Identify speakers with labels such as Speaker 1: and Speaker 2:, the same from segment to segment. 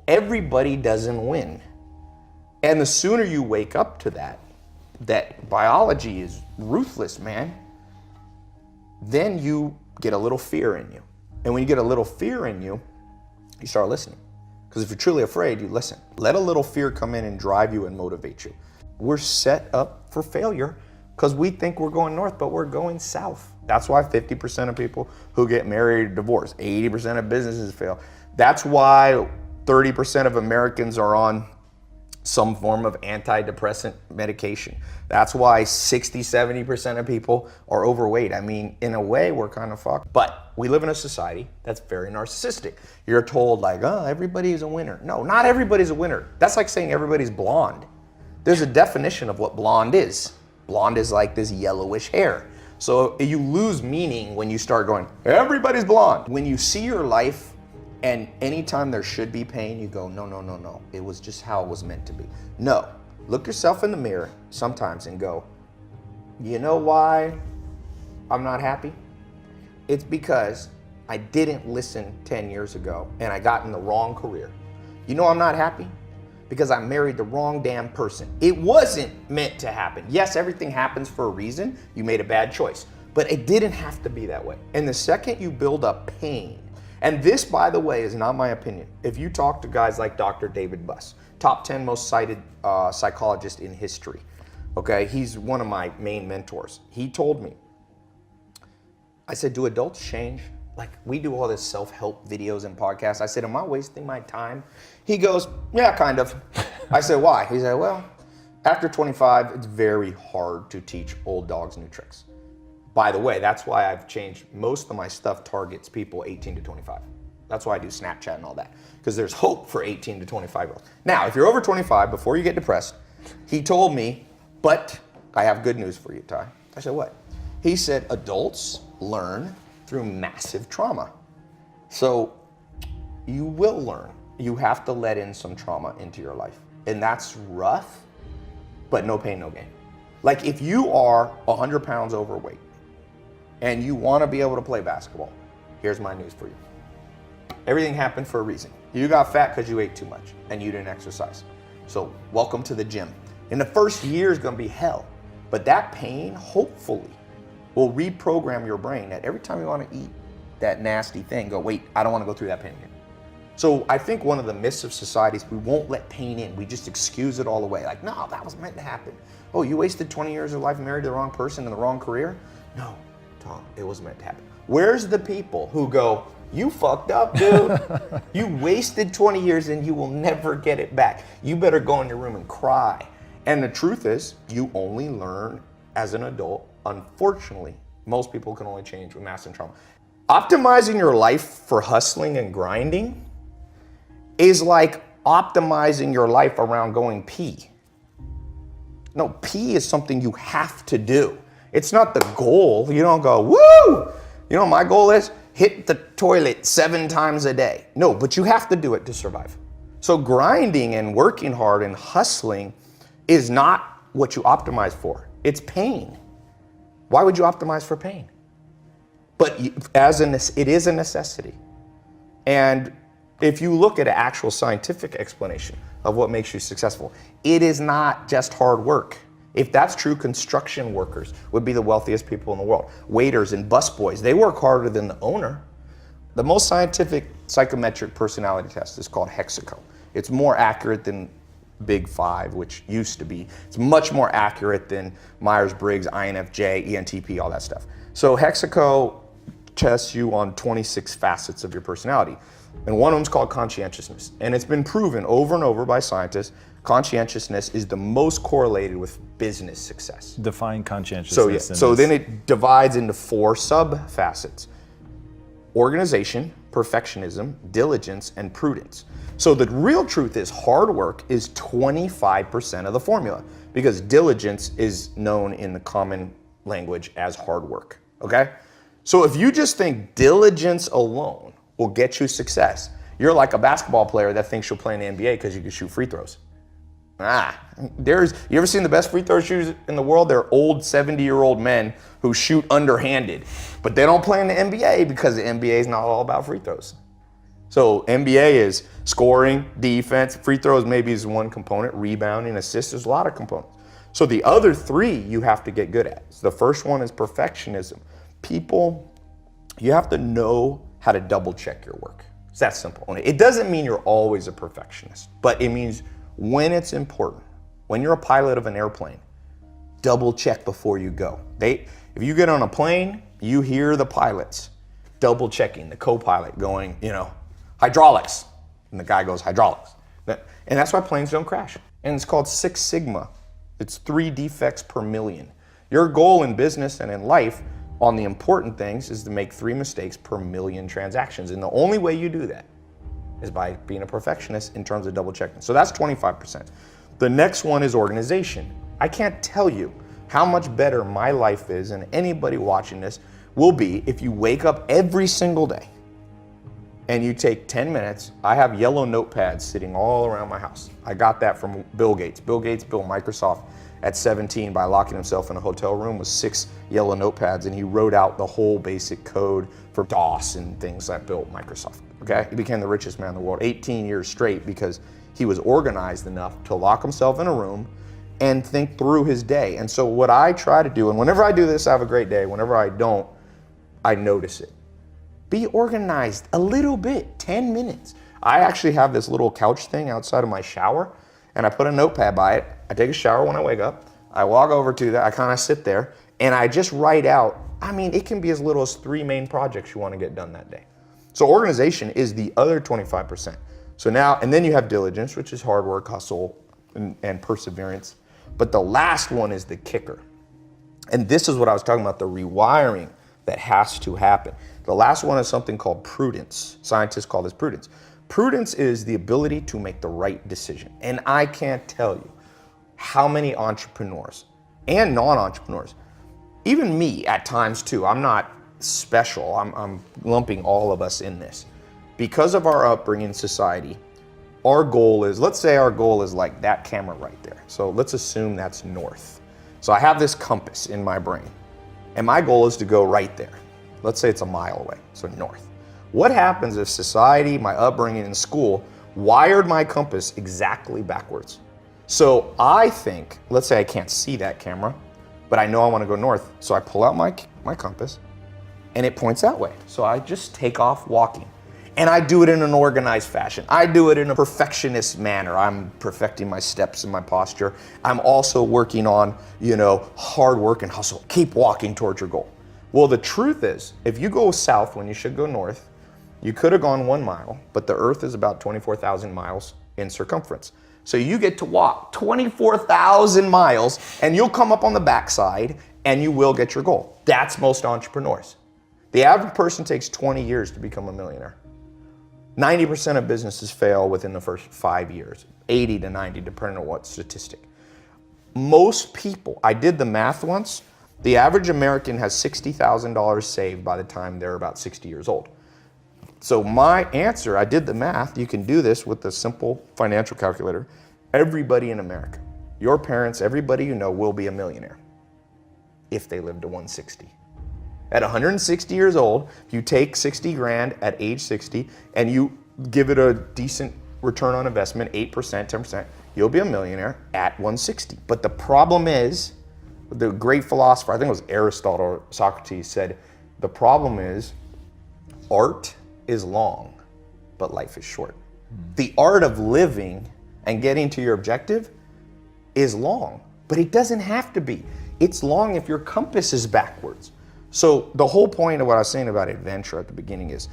Speaker 1: Everybody doesn't win. And the sooner you wake up to that biology is ruthless, man, then you get a little fear in you. And when you get a little fear in you, you start listening. Because if you're truly afraid, you listen. Let a little fear come in and drive you and motivate you. We're set up for failure because we think we're going north, but we're going south. That's why 50% of people who get married divorce, 80% of businesses fail. That's why 30% of Americans are on some form of antidepressant medication. That's why 60-70% of people are overweight. I mean, in a way, we're kind of fucked. But we live in a society that's very narcissistic. You're told like, oh, everybody's a winner. No, not everybody's a winner. That's like saying everybody's blonde. There's a definition of what blonde is. Blonde is like this yellowish hair. So you lose meaning when you start going, everybody's blonde. When you see your life and anytime there should be pain, you go, no, no, no, no. It was just how it was meant to be. No, look yourself in the mirror sometimes and go, you know why I'm not happy? It's because I didn't listen 10 years ago and I got in the wrong career. You know I'm not happy? Because I married the wrong damn person. It wasn't meant to happen. Yes, everything happens for a reason. You made a bad choice, but it didn't have to be that way. And the second you build up pain, and this, by the way, is not my opinion. If you talk to guys like Dr. David Buss, top 10 most cited psychologist in history, okay? He's one of my main mentors. He told me, I said, do adults change? Like, we do all this self-help videos and podcasts. I said, am I wasting my time? He goes, yeah, kind of. I said, why? He said, well, after 25, it's very hard to teach old dogs new tricks. By the way, that's why I've changed most of my stuff targets people 18 to 25. That's why I do Snapchat and all that, because there's hope for 18 to 25-year-olds. Now, if you're over 25, before you get depressed, he told me, but I have good news for you, Ty. I said, what? He said, adults learn through massive trauma. So you will learn. You have to let in some trauma into your life. And that's rough, but no pain, no gain. Like if you are 100 pounds overweight and you want to be able to play basketball, here's my news for you. Everything happened for a reason. You got fat because you ate too much and you didn't exercise. So welcome to the gym. And the first year is going to be hell, but that pain, hopefully, will reprogram your brain that every time you want to eat that nasty thing, go, wait, I don't want to go through that pain again. So I think one of the myths of society is we won't let pain in. We just excuse it all away. Like, no, that was meant to happen. Oh, you wasted 20 years of life married to the wrong person in the wrong career? No, Tom, it was meant to happen. Where's the people who go, you fucked up, dude. You wasted 20 years and you will never get it back. You better go in your room and cry. And the truth is, you only learn as an adult. Unfortunately, most people can only change with massive trauma. Optimizing your life for hustling and grinding is like optimizing your life around going pee. No, pee is something you have to do. It's not the goal. You don't go, woo! You know what my goal is? Hit the toilet 7 times a day. No, but you have to do it to survive. So grinding and working hard and hustling is not what you optimize for. It's pain. Why would you optimize for pain? But it is a necessity. And if you look at an actual scientific explanation of what makes you successful, it is not just hard work. If that's true, construction workers would be the wealthiest people in the world. Waiters and busboys, they work harder than the owner. The most scientific psychometric personality test is called Hexaco. It's more accurate than Big Five, which used to be. It's much more accurate than Myers-Briggs, INFJ, ENTP, all that stuff. So Hexaco tests you on 26 facets of your personality. And one of them is called conscientiousness. And it's been proven over and over by scientists, conscientiousness is the most correlated with business success.
Speaker 2: Define conscientiousness.
Speaker 1: So then it divides into 4 sub-facets. Organization, perfectionism, diligence, and prudence. So the real truth is hard work is 25% of the formula because diligence is known in the common language as hard work, okay? So if you just think diligence alone will get you success, you're like a basketball player that thinks you'll play in the NBA because you can shoot free throws. You ever seen the best free throw shooters in the world? They're old 70-year-old men who shoot underhanded, but they don't play in the NBA because the NBA is not all about free throws. So NBA is scoring, defense, free throws maybe is one component, rebounding, assists, there's a lot of components. So the other three you have to get good at. So the first one is perfectionism. People, you have to know how to double check your work. It's that simple. It doesn't mean you're always a perfectionist, but it means when it's important, when you're a pilot of an airplane, double check before you go. If you get on a plane, you hear the pilots double checking, the co-pilot going, hydraulics. And the guy goes, hydraulics. And that's why planes don't crash. And it's called 6 Sigma. It's 3 defects per million. Your goal in business and in life on the important things is to make 3 mistakes per million transactions. And the only way you do that is by being a perfectionist in terms of double checking. So that's 25%. The next one is organization. I can't tell you how much better my life is and anybody watching this will be if you wake up every single day and you take 10 minutes. I have yellow notepads sitting all around my house. I got that from Bill Gates. Bill Gates built Microsoft at 17 by locking himself in a hotel room with 6 yellow notepads, and he wrote out the whole basic code for DOS and things that built Microsoft, okay? He became the richest man in the world 18 years straight because he was organized enough to lock himself in a room and think through his day. And so what I try to do, and whenever I do this, I have a great day. Whenever I don't, I notice it. Be organized a little bit, 10 minutes. I actually have this little couch thing outside of my shower, and I put a notepad by it. I take a shower when I wake up. I walk over to that, I kind of sit there, and I just write out, it can be as little as 3 main projects you want to get done that day. So organization is the other 25%. So now, and then you have diligence, which is hard work, hustle, and perseverance. But the last one is the kicker. And this is what I was talking about, the rewiring that has to happen. The last one is something called prudence. Scientists call this prudence. Prudence is the ability to make the right decision. And I can't tell you how many entrepreneurs and non-entrepreneurs, even me at times too, I'm not special, I'm lumping all of us in this. Because of our upbringing in society, our goal is, let's say our goal is like that camera right there. So let's assume that's north. So I have this compass in my brain, and my goal is to go right there. Let's say it's a mile away, so north. What happens if society, my upbringing in school, wired my compass exactly backwards? So I think, let's say I can't see that camera, but I know I want to go north. So I pull out my compass, and it points that way. So I just take off walking. And I do it in an organized fashion. I do it in a perfectionist manner. I'm perfecting my steps and my posture. I'm also working on, hard work and hustle. Keep walking towards your goal. Well, the truth is, if you go south when you should go north, you could have gone 1 mile, but the earth is about 24,000 miles in circumference. So you get to walk 24,000 miles and you'll come up on the backside and you will get your goal. That's most entrepreneurs. The average person takes 20 years to become a millionaire. 90% of businesses fail within the first 5 years, 80 to 90, depending on what statistic. Most people, I did the math once, the average American has $60,000 saved by the time they're about 60 years old. So my answer, I did the math, you can do this with a simple financial calculator. Everybody in America, your parents, everybody you know will be a millionaire if they live to 160. At 160 years old, if you take 60 grand at age 60 and you give it a decent return on investment, 8%, 10%, you'll be a millionaire at 160. But the problem is, the great philosopher, I think it was Aristotle or Socrates, said, the problem is art is long, but life is short. The art of living and getting to your objective is long, but it doesn't have to be. It's long if your compass is backwards. So the whole point of what I was saying about adventure at the beginning is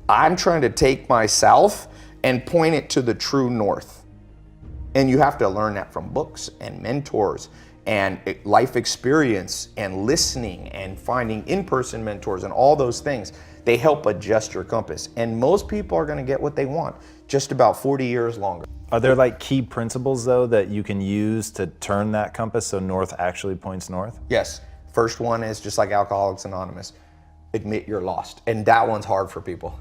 Speaker 1: I'm trying to take my south and point it to the true north. And you have to learn that from books and mentors and life experience and listening and finding in-person mentors and all those things. They help adjust your compass. And most people are gonna get what they want just about 40 years longer.
Speaker 2: Are there like key principles though that you can use to turn that compass so north actually points north?
Speaker 1: Yes. First one is just like Alcoholics Anonymous, admit you're lost. And that one's hard for people.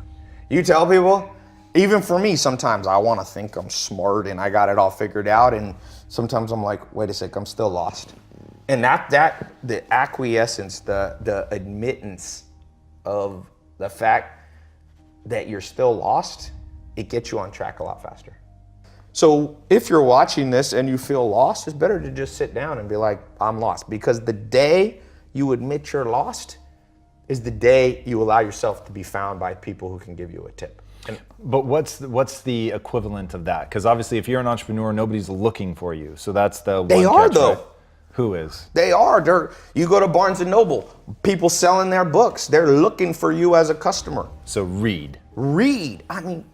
Speaker 1: You tell people, even for me, sometimes I want to think I'm smart and I got it all figured out. And sometimes I'm like, wait a sec, I'm still lost. And the acquiescence, the admittance of the fact that you're still lost it gets you on track a lot faster. So if you're watching this and you feel lost, it's better to just sit down and be like, I'm lost. Because the day you admit you're lost is the day you allow yourself to be found by people who can give you a tip.
Speaker 2: But what's the equivalent of that? Because obviously if you're an entrepreneur, nobody's looking for you. So that's the one
Speaker 1: They are
Speaker 2: catch,
Speaker 1: though.
Speaker 2: right? Who is?
Speaker 1: They are. You go to Barnes & Noble, people selling their books. They're looking for you as a customer.
Speaker 2: So read.
Speaker 1: Read. I mean,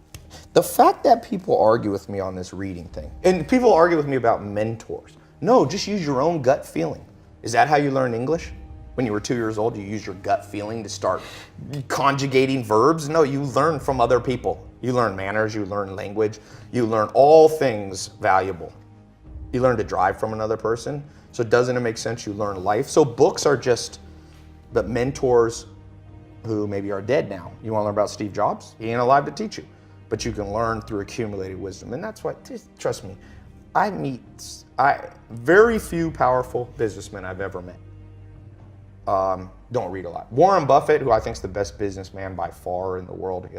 Speaker 1: the fact that people argue with me on this reading thing, and people argue with me about mentors. No, just use your own gut feeling. Is that how you learn English? When you were 2 years old, you used your gut feeling to start conjugating verbs? No, you learn from other people. You learn manners, you learn language, you learn all things valuable. You learn to drive from another person. So doesn't it make sense you learn life? So books are just the mentors who maybe are dead now. You want to learn about Steve Jobs? He ain't alive to teach you. But you can learn through accumulated wisdom. And that's why, trust me, very few powerful businessmen I've ever met don't read a lot. Warren Buffett, who I think is the best businessman by far in the world, he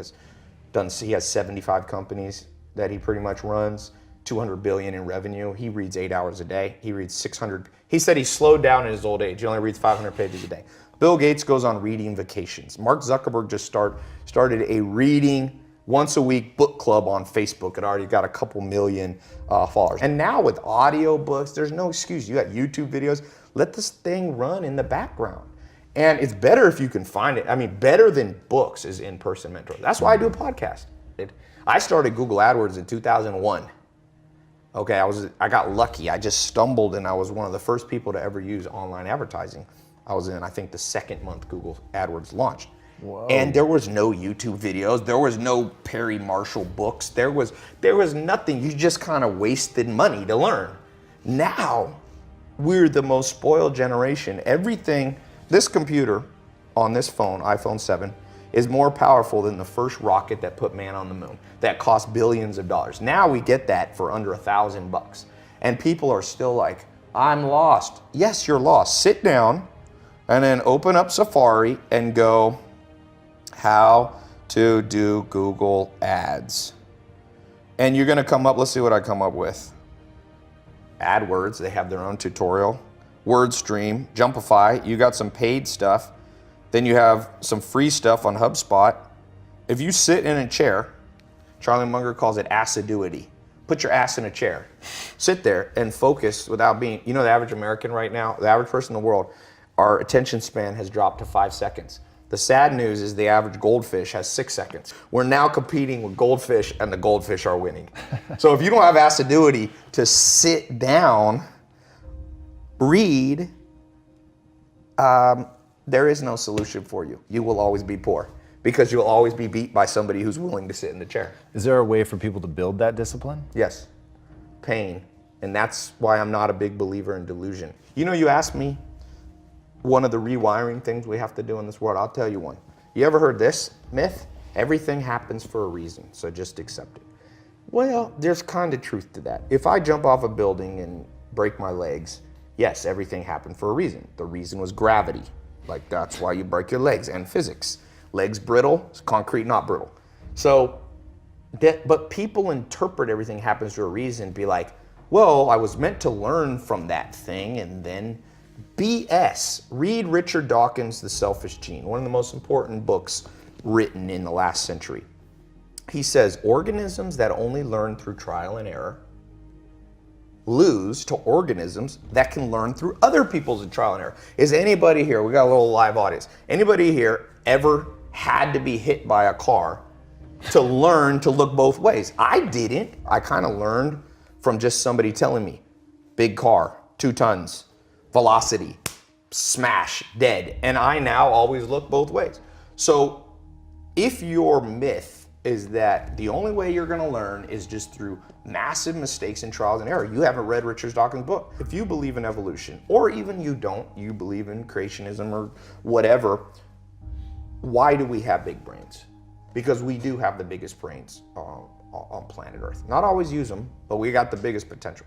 Speaker 1: has 75 companies that he pretty much runs, 200 billion in revenue. He reads 8 hours a day. He reads 600. He said he slowed down in his old age. He only reads 500 pages a day. Bill Gates goes on reading vacations. Mark Zuckerberg just started a reading once a week book club on Facebook. It already got a couple million followers. And now with audio books, there's no excuse. You got YouTube videos. Let this thing run in the background. And it's better if you can find it. I mean, better than books is in-person mentor. That's why I do a podcast. I started Google AdWords in 2001. Okay, I got lucky. I just stumbled and I was one of the first people to ever use online advertising. I was in, I think, the second month Google AdWords launched. Whoa. And there was no YouTube videos. There was no Perry Marshall books. There was nothing. You just kind of wasted money to learn. Now, we're the most spoiled generation. Everything, this computer on this phone, iPhone 7, is more powerful than the first rocket that put man on the moon. That cost billions of dollars. Now we get that for under $1,000. And people are still like, I'm lost. Yes, you're lost. Sit down and then open up Safari and go, how to do Google Ads. And you're gonna come up, let's see what I come up with. AdWords, they have their own tutorial. WordStream, Jumpify, you got some paid stuff. Then you have some free stuff on HubSpot. If you sit in a chair, Charlie Munger calls it assiduity. Put your ass in a chair. Sit there and focus without being, the average American right now, the average person in the world, our attention span has dropped to 5 seconds. The sad news is the average goldfish has 6 seconds. We're now competing with goldfish and the goldfish are winning. So if you don't have assiduity to sit down, read, there is no solution for you. You will always be poor because you'll always be beat by somebody who's willing to sit in the chair.
Speaker 2: Is there a way for people to build that discipline?
Speaker 1: Yes, pain. And that's why I'm not a big believer in delusion. You asked me one of the rewiring things we have to do in this world. I'll tell you one. You ever heard this myth? Everything happens for a reason, so just accept it. Well, there's kind of truth to that. If I jump off a building and break my legs, yes, everything happened for a reason. The reason was gravity. Like that's why you break your legs, and physics. Legs brittle, concrete not brittle. So, but people interpret everything happens for a reason, be like, well, I was meant to learn from that thing, and then BS. Read Richard Dawkins' The Selfish Gene, one of the most important books written in the last century. He says, organisms that only learn through trial and error lose to organisms that can learn through other people's trial and error. Is anybody here, we got a little live audience, anybody here ever had to be hit by a car to learn to look both ways? I didn't. I kind of learned from just somebody telling me, big car, 2 tons, velocity, smash, dead. And I now always look both ways. So if your myth is that the only way you're gonna learn is just through massive mistakes and trials and error, you haven't read Richard Dawkins' book. If you believe in evolution, or even you don't, you believe in creationism or whatever, why do we have big brains? Because we do have the biggest brains on planet Earth. Not always use them, but we got the biggest potential.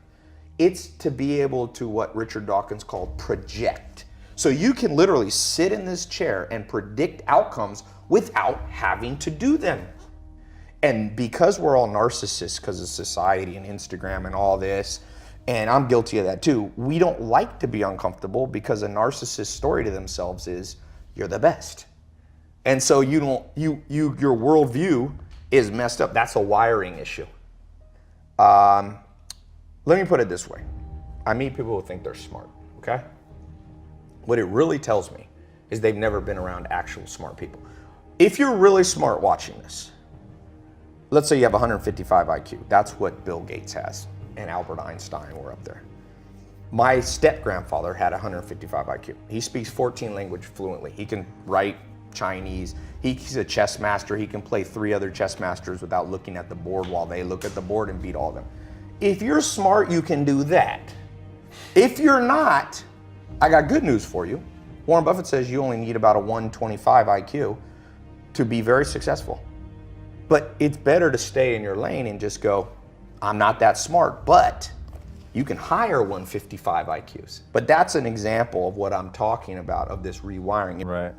Speaker 1: It's to be able to, what Richard Dawkins called, project. So you can literally sit in this chair and predict outcomes without having to do them. And because we're all narcissists because of society and Instagram and all this, and I'm guilty of that too, we don't like to be uncomfortable because a narcissist's story to themselves is, you're the best. And so your worldview is messed up. That's a wiring issue. Let me put it this way. I meet people who think they're smart, okay? What it really tells me is they've never been around actual smart people. If you're really smart watching this, let's say you have 155 IQ. That's what Bill Gates has, and Albert Einstein were up there. My step-grandfather had 155 IQ. He speaks 14 languages fluently. He can write Chinese. He's a chess master. He can play 3 other chess masters without looking at the board while they look at the board and beat all of them. If you're smart, you can do that. If you're not, I got good news for you. Warren Buffett says you only need about a 125 IQ to be very successful. But it's better to stay in your lane and just go, I'm not that smart, but you can hire 155 IQs. But that's an example of what I'm talking about, of this rewiring.
Speaker 2: Right.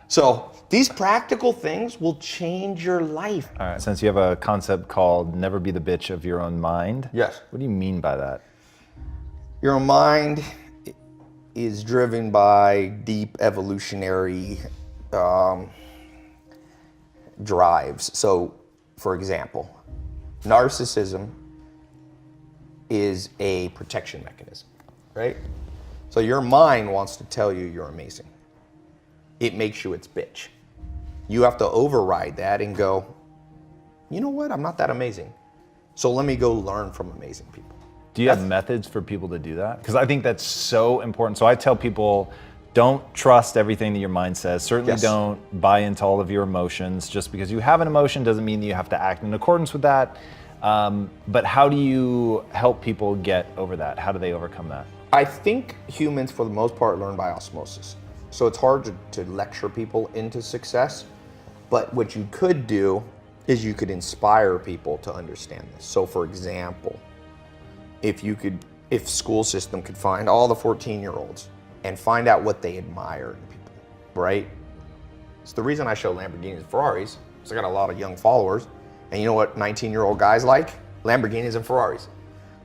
Speaker 1: So these practical things will change your life.
Speaker 2: All right. Since you have a concept called never be the bitch of your own mind.
Speaker 1: Yes.
Speaker 2: What do you mean by that?
Speaker 1: Your mind is driven by deep evolutionary drives. So, for example, narcissism is a protection mechanism, right? So your mind wants to tell you you're amazing. It makes you its bitch. You have to override that and go, you know what? I'm not that amazing. So let me go learn from amazing people.
Speaker 2: Do you have methods for people to do that? Because I think that's so important. So I tell people, don't trust everything that your mind says. Certainly
Speaker 1: Yes.
Speaker 2: don't buy into all of your emotions. Just because you have an emotion doesn't mean that you have to act in accordance with that. But how do you help people get over that? How do they overcome that?
Speaker 1: I think humans, for the most part, learn by osmosis. So it's hard to lecture people into success. But what you could do is you could inspire people to understand this. So for example, if school system could find all the 14-year-olds and find out what they admire in people, right? It's the reason I show Lamborghinis and Ferraris, because I got a lot of young followers. And you know what 19-year-old guys like? Lamborghinis and Ferraris.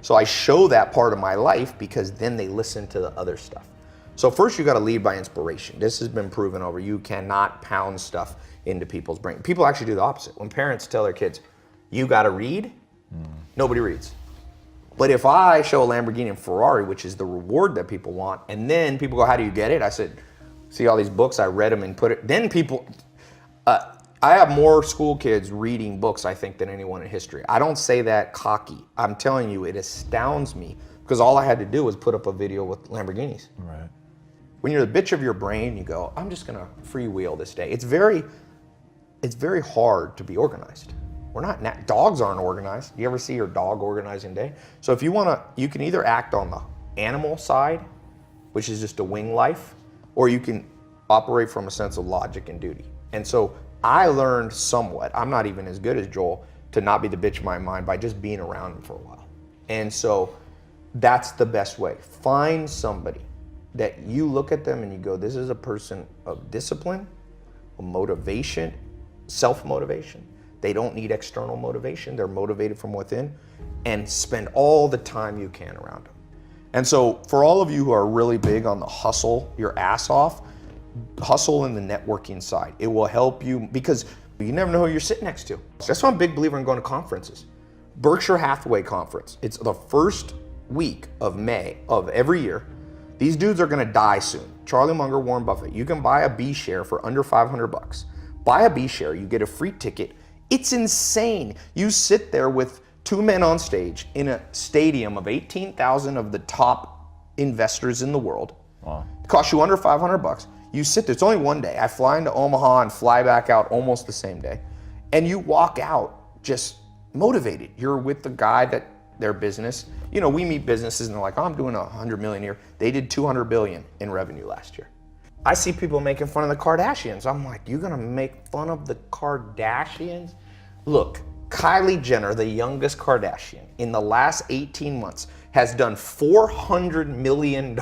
Speaker 1: So I show that part of my life because then they listen to the other stuff. So first you gotta lead by inspiration. This has been proven over. You cannot pound stuff into people's brain. People actually do the opposite. When parents tell their kids, you gotta read, nobody reads. But if I show a Lamborghini and Ferrari, which is the reward that people want, and then people go, how do you get it? I said, see all these books, I read them and put it, then people, I have more school kids reading books, I think, than anyone in history. I don't say that cocky. I'm telling you, it astounds me because all I had to do was put up a video with Lamborghinis.
Speaker 2: Right.
Speaker 1: When you're the bitch of your brain, you go, I'm just gonna freewheel this day. It's very hard to be organized. Dogs aren't organized. You ever see your dog organizing day? So if you wanna, you can either act on the animal side, which is just a wing life, or you can operate from a sense of logic and duty. And so I learned somewhat, I'm not even as good as Joel, to not be the bitch of my mind by just being around him for a while. And so that's the best way. Find somebody that you look at them and you go, this is a person of discipline, of motivation, self-motivation. They don't need external motivation. They're motivated from within, and spend all the time you can around them. And so for all of you who are really big on the hustle your ass off, hustle in the networking side. It will help you because you never know who you're sitting next to. That's why I'm a big believer in going to conferences. Berkshire Hathaway conference. It's the first week of May of every year. These dudes are gonna die soon. Charlie Munger, Warren Buffett. You can buy a B share for under 500 bucks. Buy a B share, you get a free ticket. It's insane. You sit there with 2 men on stage in a stadium of 18,000 of the top investors in the world.
Speaker 2: Wow.
Speaker 1: It costs you under 500 bucks. You sit there, it's only one day. I fly into Omaha and fly back out almost the same day. And you walk out just motivated. You're with the guy that their business, you know, we meet businesses and they're like, oh, I'm doing 100 million a year. They did 200 billion in revenue last year. I see people making fun of the Kardashians. I'm like, you're gonna make fun of the Kardashians? Look, Kylie Jenner, the youngest Kardashian, in the last 18 months has done $400 million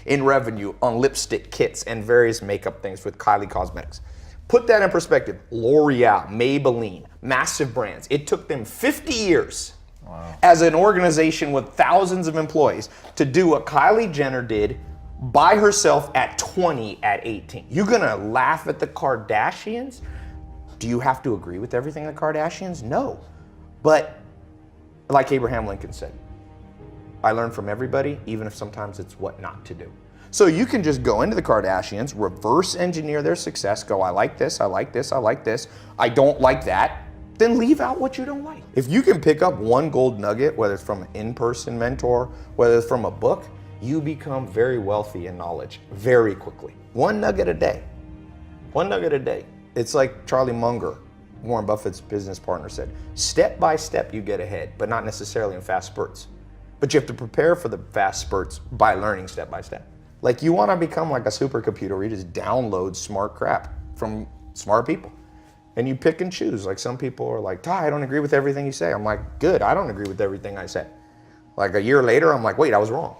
Speaker 1: in revenue on lipstick kits and various makeup things with Kylie Cosmetics. Put that in perspective. L'Oreal, Maybelline, massive brands. It took them 50 years as an organization with thousands of employees to do what Kylie Jenner did by herself at 20 at 18. You're gonna laugh at the Kardashians? Do you have to agree with everything the Kardashians? No. But like Abraham Lincoln said, I learn from everybody, even if sometimes it's what not to do. So you can just go into the Kardashians, reverse engineer their success, go, I like this, I like this, I like this, I don't like that, then leave out what you don't like. If you can pick up one gold nugget, whether it's from an in-person mentor, whether it's from a book, you become very wealthy in knowledge very quickly. One nugget a day. One nugget a day. It's like Charlie Munger, Warren Buffett's business partner, said, step by step you get ahead, but not necessarily in fast spurts. But you have to prepare for the fast spurts by learning step by step. Like you want to become like a supercomputer where you just download smart crap from smart people. And you pick and choose. Like some people are like, Ty, I don't agree with everything you say. I'm like, good, I don't agree with everything I say. Like a year later, I'm like, wait, I was wrong.